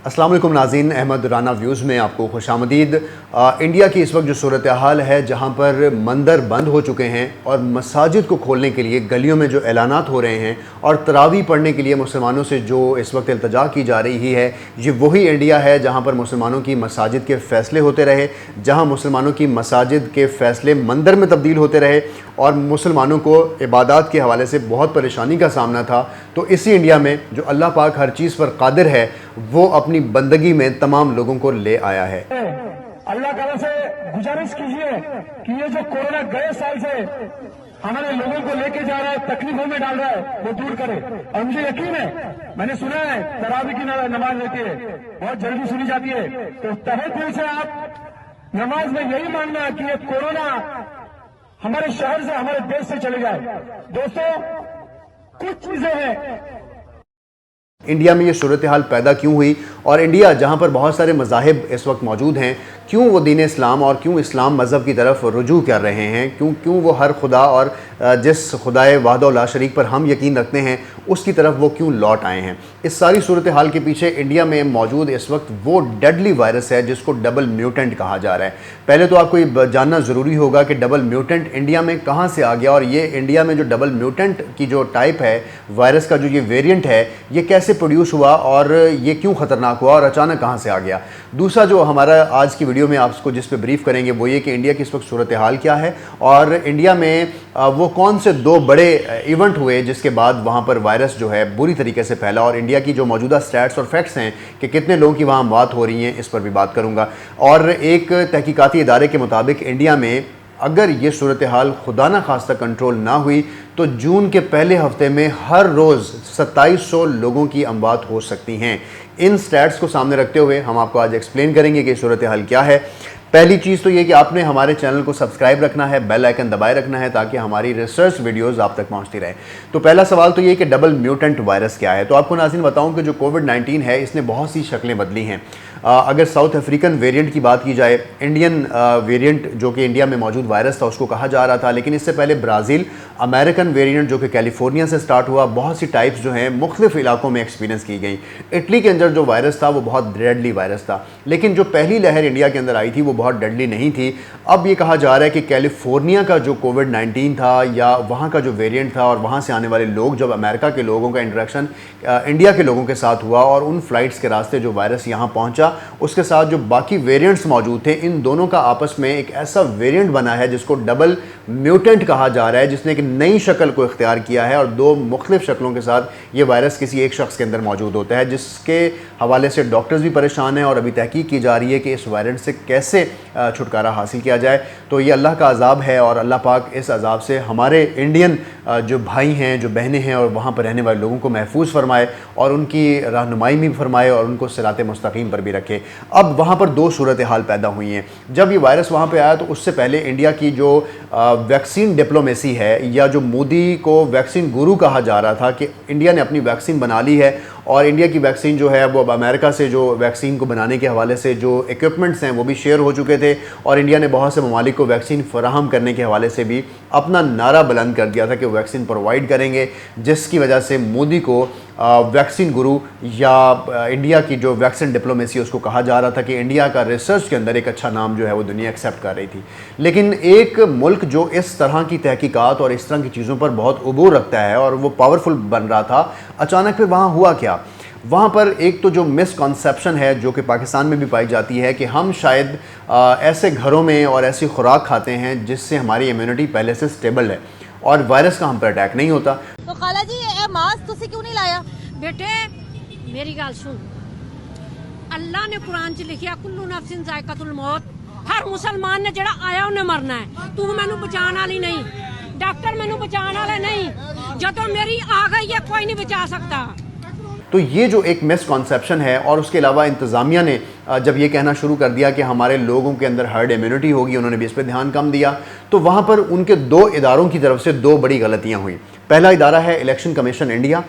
अस्सलाम वालेकुम नाज़रीन, अहमद राना व्यूज़ में आपको खुशामदीद। इंडिया की इस वक्त जो सूरत हाल है, जहाँ पर मंदिर बंद हो चुके हैं और मसाजिद को खोलने के लिए गलियों में जो ऐलानात हो रहे हैं और तरावी पढ़ने के लिए मुसलमानों से जो इस वक्त इल्तजा की जा रही है, ये वही इंडिया है जहाँ पर मुसलमानों की मसाजिद के फ़ैसले होते रहे, जहाँ मुसलमानों की मसाजिद के फ़ैसले मंदिर में तब्दील होते रहे और मुसलमानों को इबादत के हवाले से बहुत परेशानी का सामना था। तो इसी इंडिया में जो अल्लाह पाक हर चीज़ पर कादिर है, वो अपनी बंदगी में तमाम लोगों को ले आया है। अल्लाह ताला से गुजारिश कीजिए कि ये जो कोरोना गए साल से हमारे लोगों को लेके जा रहा है, तकलीफों में डाल रहा है, वो दूर करे। और मुझे यकीन है, मैंने सुना है तरावी की नमाज होती है, बहुत जल्दी सुनी जाती है, तो तहे दिल से आप नमाज में यही मानना कि ये कोरोना हमारे शहर से, हमारे देश से चले जाए। दोस्तों, कुछ चीजें हैं। इंडिया में ये सूरत हाल पैदा क्यों हुई और इंडिया जहाँ पर बहुत सारे मज़ाहिब इस वक्त मौजूद हैं, क्यों वो दीन इस्लाम और क्यों इस्लाम मज़हब की तरफ रुजू कर रहे हैं, क्यों वो हर खुदा और जिस खुदाए वाहदा ला शरीक पर हम यकीन रखते हैं उसकी तरफ वो क्यों लौट आए हैं। इस सारी सूरत हाल के पीछे इंडिया में मौजूद इस वक्त वो डेडली वायरस है जिसको डबल म्यूटेंट कहा जा रहा है। पहले तो आपको ये जानना ज़रूरी होगा कि डबल म्यूटेंट इंडिया में कहाँ से आ गया और ये इंडिया में जो डबल म्यूटेंट की जो टाइप है वायरस का, जो ये वेरिएंट है, ये कैसे प्रोड्यूस हुआ और ये क्यों ख़तरनाक हुआ और अचानक कहाँ से आ गया। दूसरा जो हमारा आज की वीडियो में आपको जिस पे ब्रीफ करेंगे वो ये कि इंडिया की इस वक्त सूरत हाल क्या है और इंडिया में वो कौन से दो बड़े इवेंट हुए जिसके बाद वहाँ पर वायरस जो है बुरी तरीके से फैला, और इंडिया की जो मौजूदा स्टैट्स और फैक्ट्स हैं कि कितने लोगों की वहाँ मौत हो रही हैं, इस पर भी बात करूँगा। और एक तहकीकाती इदारे के मुताबिक इंडिया में अगर ये सूरत हाल खुदा न खास्ता कंट्रोल ना हुई तो जून के पहले हफ्ते में हर रोज़ 2700 लोगों की अमवात हो सकती हैं। इन स्टैट्स को सामने रखते हुए हम आपको आज एक्सप्लेन करेंगे कि सूरत हाल क्या है। पहली चीज़ तो ये कि आपने हमारे चैनल को सब्सक्राइब रखना है, बेल आइकन दबाए रखना है ताकि हमारी रिसर्च वीडियोस आप तक पहुंचती रहे। तो पहला सवाल तो ये कि डबल म्यूटेंट वायरस क्या है। तो आपको नाज़रीन बताऊं कि जो कोविड-19 है इसने बहुत सी शक्लें बदली हैं। अगर साउथ अफ्रीकन वेरिएंट की बात की जाए, इंडियन वेरिएंट जो कि इंडिया में मौजूद वायरस था उसको कहा जा रहा था, लेकिन इससे पहले ब्राज़ील, अमेरिकन वेरिएंट जो कि कैलिफोर्निया से स्टार्ट हुआ, बहुत सी टाइप्स जो हैं मुख्तलिफ इलाकों में एक्सपीरियंस की गई। इटली के अंदर जो वायरस था वो बहुत डेडली वायरस था, लेकिन जो पहली लहर इंडिया के अंदर आई थी वो बहुत डेडली नहीं थी। अब ये कहा जा रहा है कि कैलिफोर्निया का जो कोविड-19 था या वहाँ का जो वेरिएंट था और वहाँ से आने वाले लोग, जब अमेरिका के लोगों का इंटरेक्शन इंडिया के लोगों के साथ हुआ और उन फ्लाइट्स के रास्ते जो वायरस यहाँ पहुँचा, उसके साथ जो बाकी वेरिएंट्स मौजूद थे, इन दोनों का आपस में एक ऐसा वेरिएंट बना है जिसको डबल म्यूटेंट कहा जा रहा है, जिसने एक नई शक्ल को इख्तियार किया है और दो मुख्तलिफ शक्लों के साथ ये वायरस किसी एक शख्स के अंदर मौजूद होता है, जिसके हवाले से डॉक्टर्स भी परेशान हैं और अभी तहकीक की जा रही है कि इस वायरस से कैसे छुटकारा हासिल किया जाए। तो ये अल्लाह का अजाब है और अल्लाह पाक इस अजाब से हमारे इंडियन जो भाई हैं, जो बहनें हैं और वहाँ पर रहने वाले लोगों को महफूज फरमाए और उनकी रहनुमाई भी फरमाए और उनको सिरात मुस्तकीम पर भी रखे। अब वहाँ पर दो सूरत हाल पैदा हुई हैं। जब ये वायरस वहाँ पे आया तो उससे पहले इंडिया की जो वैक्सीन डिप्लोमेसी है, या जो मोदी को वैक्सीन गुरु कहा जा रहा था कि इंडिया ने अपनी वैक्सीन बना ली है और इंडिया की वैक्सीन जो है वो अब अमेरिका से जो वैक्सीन को बनाने के हवाले से जो इक्विपमेंट्स हैं वो भी शेयर हो चुके थे और इंडिया ने बहुत से ममालिक को वैक्सीन फराहम करने के हवाले से भी अपना नारा बुलंद कर दिया था कि वैक्सीन प्रोवाइड करेंगे, जिसकी वजह से मोदी को वैक्सीन गुरु या इंडिया की जो वैक्सीन डिप्लोमेसी उसको कहा जा रहा था कि इंडिया का रिसर्च के अंदर एक अच्छा नाम जो है वो दुनिया एक्सेप्ट कर रही थी। लेकिन एक मुल्क जो इस तरह की तहकीकात और इस तरह की चीज़ों पर बहुत उबूर रखता है और वो पावरफुल बन रहा था, अचानक फिर वहाँ हुआ क्या? वहाँ पर एक तो जो मिसकॉन्सेप्शन है जो कि पाकिस्तान में भी पाई जाती है कि हम शायद ऐसे घरों में और ऐसी खुराक खाते हैं जिससे हमारी इम्यूनिटी पहले से स्टेबल है और वायरस का हम पर अटैक नहीं होता। तो खाला जी ये मास्क तुसी क्यों नहीं लाया? बेटे मेरी गल सुन, अल्लाह ने कुरान च लिखिया कुल्लू नफ्सिन जायकातुल मौत, हर मुसलमान ने जेड़ा आया उन्हें मरना है। तू मैनू बचाने वाली नहीं, डॉक्टर मैनू बचाने वाले नहीं, जदों मेरी आ गई है कोई नहीं बचा सकता। तो ये जो एक मिसकॉन्सेप्शन है, और उसके अलावा इंतज़ामिया ने जब ये कहना शुरू कर दिया कि हमारे लोगों के अंदर हर्ड इम्यूनिटी होगी, उन्होंने भी इस पर ध्यान कम दिया, तो वहाँ पर उनके दो इदारों की तरफ से दो बड़ी गलतियाँ हुई। पहला इदारा है इलेक्शन कमीशन इंडिया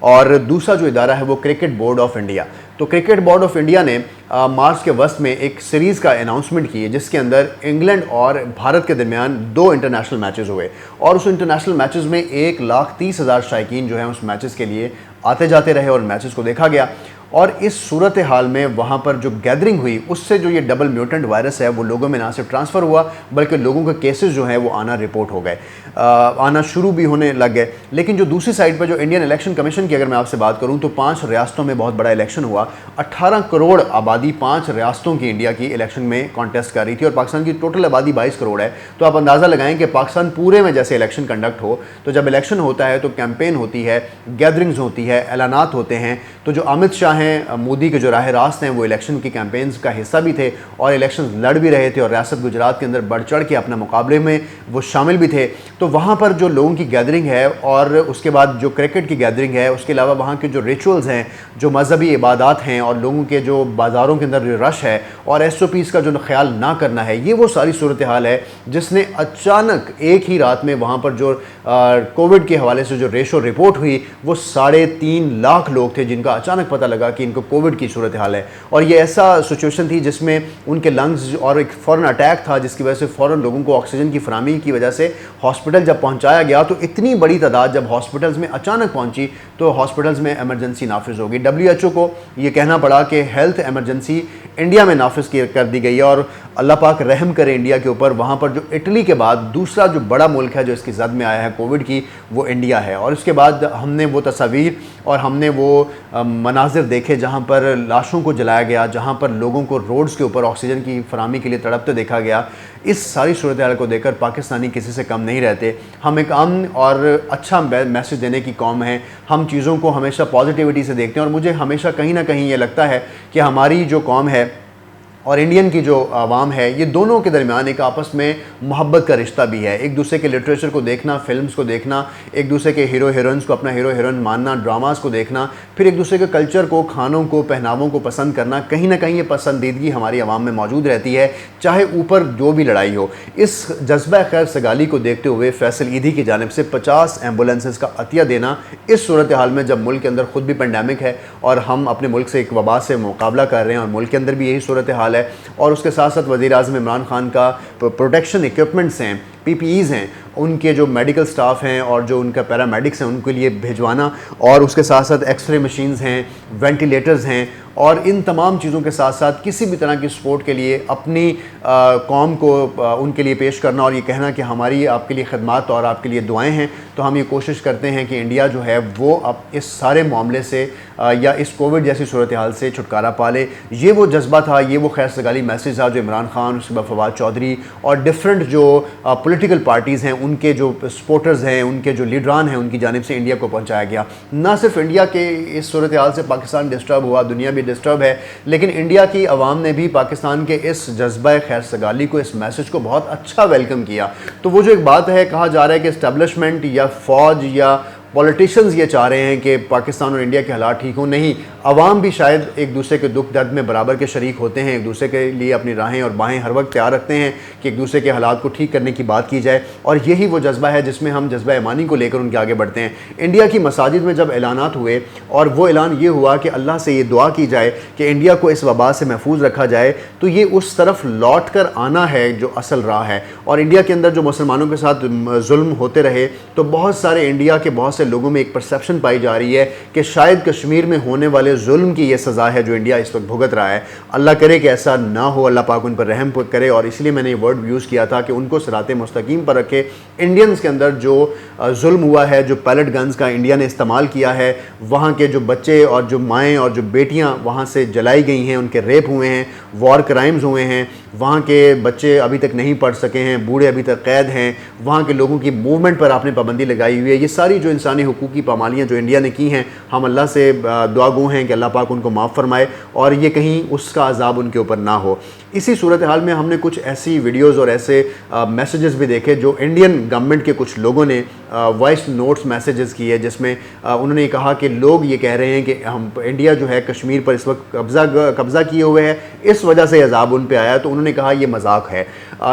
और दूसरा जो इदारा है वो क्रिकेट बोर्ड ऑफ इंडिया। तो क्रिकेट बोर्ड ऑफ इंडिया ने मार्च के वस्त में एक सीरीज़ का अनाउंसमेंट की है जिसके अंदर इंग्लैंड और भारत के दरमियान 2 इंटरनेशनल मैचेस हुए और उस इंटरनेशनल मैचेस में 1,30,000 शायकीन जो हैं उस मैचेस के लिए आते जाते रहे और मैचेस को देखा गया। और इस सूरत हाल में वहाँ पर जो गैदरिंग हुई उससे जो ये डबल म्यूटेंट वायरस है वो लोगों में ना सिर्फ ट्रांसफ़र हुआ बल्कि लोगों के केसेस जो हैं वो आना रिपोर्ट हो गए, आना शुरू भी होने लग गए। लेकिन जो दूसरी साइड पर जो इंडियन इलेक्शन कमीशन की अगर मैं आपसे बात करूँ तो 5 रियासतों में बहुत बड़ा इलेक्शन हुआ। 18 करोड़ आबादी 5 रियासतों की इंडिया की इलेक्शन में कॉन्टेस्ट कर रही थी और पाकिस्तान की टोटल आबादी 22 करोड़ है। तो आप अंदाज़ा लगाएं कि पाकिस्तान पूरे में जैसे इलेक्शन कंडक्ट हो, तो जब इलेक्शन होता है तो कैंपेन होती है, गैदरिंग्स होती है, ऐलानात होते हैं। तो जो अमित शाह हैं, मोदी के जो राह रास्त हैं, वो इलेक्शन की कैंपेन्स का हिस्सा भी थे और इलेक्शन लड़ भी रहे थे और रियासत गुजरात के अंदर बढ़ चढ़ के अपने मुकाबले में वो शामिल भी थे। तो वहाँ पर जो लोगों की गैदरिंग है और उसके बाद जो क्रिकेट की गैदरिंग है, उसके अलावा वहाँ के जो रिचुअल्स हैं, जो मजहबी इबादत हैं और लोगों के जो बाज़ारों के अंदर रश है और SOPs का जो ख्याल ना करना है, ये वो सारी सूरत हाल है जिसने अचानक एक ही रात में वहाँ पर जो कोविड के हवाले से जो रेशो रिपोर्ट हुई वो 3.5 लाख लोग थे जिनका अचानक पता लगा कि इनको कोविड की सूरत हाल है। और ये ऐसा सिचुएशन थी जिसमें उनके लंग्स और एक फ़ौरन अटैक था जिसकी वजह से फ़ौरन लोगों को ऑक्सीजन की फराहमी की वजह से हॉस्पिटल जब पहुंचाया गया तो इतनी बड़ी तादाद जब हॉस्पिटल्स में अचानक पहुंची तो हॉस्पिटल्स में एमरजेंसी नाफिज हो गई। WHO को ये कहना पड़ा कि हेल्थ एमरजेंसी इंडिया में नाफिज कर दी गई है और अल्लाह पाक रहम करे इंडिया के ऊपर। वहाँ पर जो इटली के बाद दूसरा जो बड़ा मुल्क है जो इसकी जद में आया है कोविड की, वो इंडिया है। और उसके बाद हमने वो तस्वीर और हमने वो मनाजिर देखे जहाँ पर लाशों को जलाया गया, जहाँ पर लोगों को रोड्स के ऊपर ऑक्सीजन की फराहमी के लिए तड़पते देखा गया। इस सारी सूरत हाल को देखकर पाकिस्तानी किसी से कम नहीं रहते। हम एक अमन और अच्छा मैसेज देने की कौम है, हम चीज़ों को हमेशा पॉजिटिविटी से देखते हैं और मुझे हमेशा कहीं ना कहीं ये लगता है कि हमारी जो कौम है और इंडियन की जो आवाम है, ये दोनों के दरमियान एक आपस में मोहब्बत का रिश्ता भी है। एक दूसरे के लिटरेचर को देखना, फिल्म्स को देखना, एक दूसरे के हीरो हीरोइंस को अपना हीरो हीरोइन मानना, ड्रामास को देखना, फिर एक दूसरे के कल्चर को, खानों को, पहनावों को पसंद करना, कहीं ना कहीं ये पसंदीदगी हमारी आवाम में मौजूद रहती है, चाहे ऊपर जो भी लड़ाई हो। इस जज्बा खैर सगाली को देखते हुए फैसल ईदी की जानिब से 50 एम्बुलेंसेस का अतिया देना इस सूरत हाल में जब मुल्क के अंदर खुद भी पेंडेमिक है और हम अपने मुल्क से एक वबा से मुकाबला कर रहे हैं और मुल्क के अंदर भी यही सूरत हाल है। और उसके साथ साथ वज़ीर आज़म इमरान खान का प्रोटेक्शन इक्विपमेंट्स हैं, PPEs हैं, उनके जो मेडिकल स्टाफ हैं और जो उनका पैरामेडिक्स हैं उनके लिए भिजवाना, और उसके साथ साथ एक्सरे मशीन्स हैं, वेंटिलेटर्स हैं, और इन तमाम चीज़ों के साथ साथ किसी भी तरह की सपोर्ट के लिए अपनी कौम को उनके लिए पेश करना और ये कहना कि हमारी आपके लिए खदमात और आपके लिए दुआएं हैं। तो हम ये कोशिश करते हैं कि इंडिया जो है वो अब इस सारे मामले से या इस कोविड जैसी सूरत हाल से छुटकारा पा ले। ये वो जज्बा था, ये वो खैर सगाली मैसेज था जो इमरान खान, उसके बाद फवाद चौधरी और डिफरेंट जो पॉलिटिकल पार्टीज़ हैं, उनके जो सपोर्टर्स हैं, उनके जो लीडरान हैं, उनकी जानिब से इंडिया को पहुँचाया गया। ना सिर्फ इंडिया के इस सूरत हाल से पाकिस्तान डिस्टर्ब हुआ, दुनिया भी डिस्टर्ब है, लेकिन इंडिया की आवाम ने भी पाकिस्तान के इस जज्बा खैर सगाली को, इस मैसेज को बहुत अच्छा वेलकम किया। तो वो जो एक बात है, कहा जा रहा है कि इस्टेब्लिशमेंट या फ़ौज या पॉलिटिशियंस ये चाह रहे हैं कि पाकिस्तान और इंडिया के हालात ठीक हों, नहीं, अवाम भी शायद एक दूसरे के दुख दर्द में बराबर के शरीक होते हैं, एक दूसरे के लिए अपनी राहें और बाहें हर वक्त तैयार रखते हैं कि एक दूसरे के हालात को ठीक करने की बात की जाए। और यही वो जज्बा है जिसमें हम जज्बा ईमानी को लेकर उनके आगे बढ़ते हैं। इंडिया की मसाजिद में जब ऐलानात हुए और वो ऐलान ये हुआ कि अल्लाह से ये दुआ की जाए कि इंडिया को इस वबा से महफूज रखा जाए, तो ये उस तरफ लौट कर आना है जो असल राह है। और इंडिया के अंदर जो मुसलमानों के साथ जुल्म होते रहे, तो बहुत सारे इंडिया के बहुत से लोगों में एक परसेप्शन पाई जा रही है कि शायद कश्मीर में होने वाले जुल्म की ये सज़ा है जो इंडिया इस वक्त भुगत रहा है। अल्लाह करे कि ऐसा ना हो, अल्लाह पाक उन पर रहम करे। और इसलिए मैंने ये वर्ड यूज़ किया था कि उनको सिराते मुस्तकीम पर रखे। इंडियंस के अंदर जो जुल्म हुआ है, जो पैलेट गन्स का इंडिया ने इस्तेमाल किया है, वहाँ के जो बच्चे और जो माएँ और जो बेटियाँ वहाँ से जलाई गई हैं, उनके रेप हुए हैं, वॉर क्राइम्स हुए हैं, वहाँ के बच्चे अभी तक नहीं पढ़ सके हैं, बूढ़े अभी तक कैद हैं, वहाँ के लोगों की मूवमेंट पर आपने पाबंदी लगाई हुई है। ये सारी जो इंसानी हुकूक की पामालियाँ जो इंडिया ने की हैं, हम अल्लाह से दुआ गो हैं कि अल्लाह पाक उनको माफ़ फरमाए और ये कहीं उसका अजाब उनके ऊपर ना हो। इसी सूरत हाल में हमने कुछ ऐसी वीडियोज़ और ऐसे मैसेजेस भी देखे जो इंडियन गवर्नमेंट के कुछ लोगों ने वॉइस नोट्स मैसेजेस की है, जिसमें उन्होंने कहा कि लोग ये कह रहे हैं कि हम इंडिया जो है कश्मीर पर इस वक्त कब्ज़ा किए हुए है, इस वजह से अजाब उन पे आया। तो उन्होंने कहा ये मजाक है।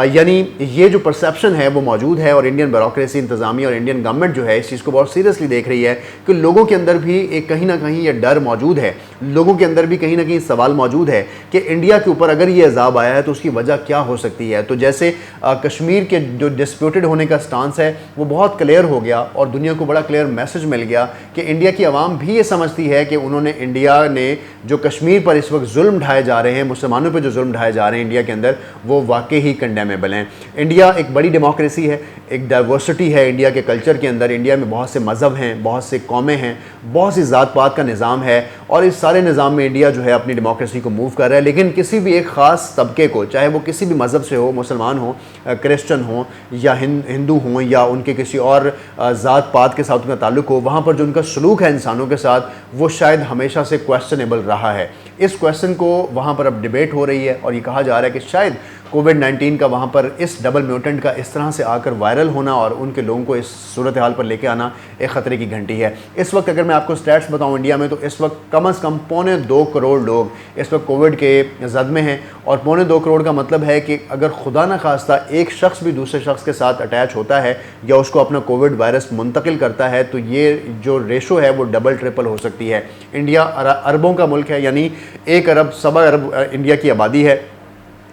यानी ये जो परसेप्शन है वो मौजूद है और इंडियन ब्यूरोक्रेसी, इंतज़ामिया और इंडियन गवर्नमेंट जो है इस चीज़ को बहुत सीरियसली देख रही है कि लोगों के अंदर भी एक कहीं ना कहीं ये डर मौजूद है, लोगों के अंदर भी कहीं ना कहीं सवाल मौजूद है कि इंडिया के ऊपर अगर ये अजाब आया है तो उसकी वजह क्या हो सकती है। तो जैसे कश्मीर के जो डिस्प्यूटेड होने का स्टांस है वो बहुत क्लियर हो गया और दुनिया को बड़ा क्लियर मैसेज मिल गया कि इंडिया की आवाम भी ये समझती है कि इंडिया ने जो कश्मीर पर इस वक्त जुल्म ढाए जा रहे हैं, मुसलमानों पर जो जुल्म ढाए जा रहे हैं इंडिया के अंदर, वो वाकई ही कंडेमेबल हैं। इंडिया एक बड़ी डेमोक्रेसी है, एक डाइवर्सिटी है इंडिया के कल्चर के अंदर। इंडिया में बहुत से मज़हब हैं, बहुत से कौमें हैं, बहुत सी ज़ात पात का निज़ाम है और इस सारे निज़ाम में इंडिया जो है अपनी डेमोक्रेसी को मूव कर रहा है। लेकिन किसी भी एक ख़ास तबके को, चाहे वो किसी भी मज़हब से हो, मुसलमान हो, क्रिश्चन हो या हिंदू हों या उनके किसी और ज़ात पात के साथ उनका ताल्लुक़ हो, वहाँ पर जो उनका सलूक है इंसानों के साथ वो शायद हमेशा से क्वेश्चनेबल रहा है। इस क्वेश्चन को वहाँ पर अब डिबेट हो रही है और ये कहा जा रहा है कि शायद कोविड-19 का वहाँ पर इस डबल म्यूटेंट का इस तरह से आकर वायरल होना और उनके लोगों को इस सूरत हाल पर लेके आना एक ख़तरे की घंटी है। इस वक्त अगर मैं आपको स्टैट्स बताऊँ इंडिया में, तो इस वक्त कम से कम 2.25 करोड़ लोग इस वक्त कोविड के जद में हैं। और 2.25 करोड़ का मतलब है कि अगर खुदा न खास्ता एक शख्स भी दूसरे शख्स के साथ अटैच होता है या उसको अपना कोविड वायरस मुंतकिल करता है तो ये जो रेशो है वो डबल ट्रिपल हो सकती है। इंडिया अरबों का मुल्क है, यानी 1 अरब सवा अरब इंडिया की आबादी है।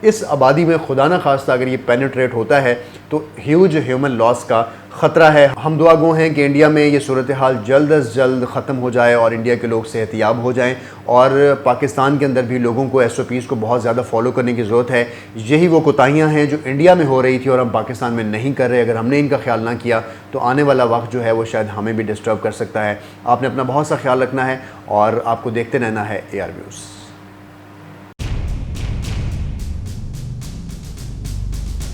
इस आबादी में खुदा न खास्ता अगर ये पेनिट्रेट होता है तो ह्यूज ह्यूमन लॉस का ख़तरा है। हम दुआ गो हैं कि इंडिया में ये सूरत हाल जल्द अज जल्द ख़त्म हो जाए और इंडिया के लोग सेहतियाब हो जाएं और पाकिस्तान के अंदर भी लोगों को SOPs को बहुत ज़्यादा फॉलो करने की ज़रूरत है। यही वो कोताहियाँ हैं जो इंडिया में हो रही थी और हम पाकिस्तान में नहीं कर रहे। अगर हमने इनका ख्याल ना किया तो आने वाला वक्त जो है वो शायद हमें भी डिस्टर्ब कर सकता है। आपने अपना बहुत सा ख्याल रखना है और आपको देखते रहना है AR Views।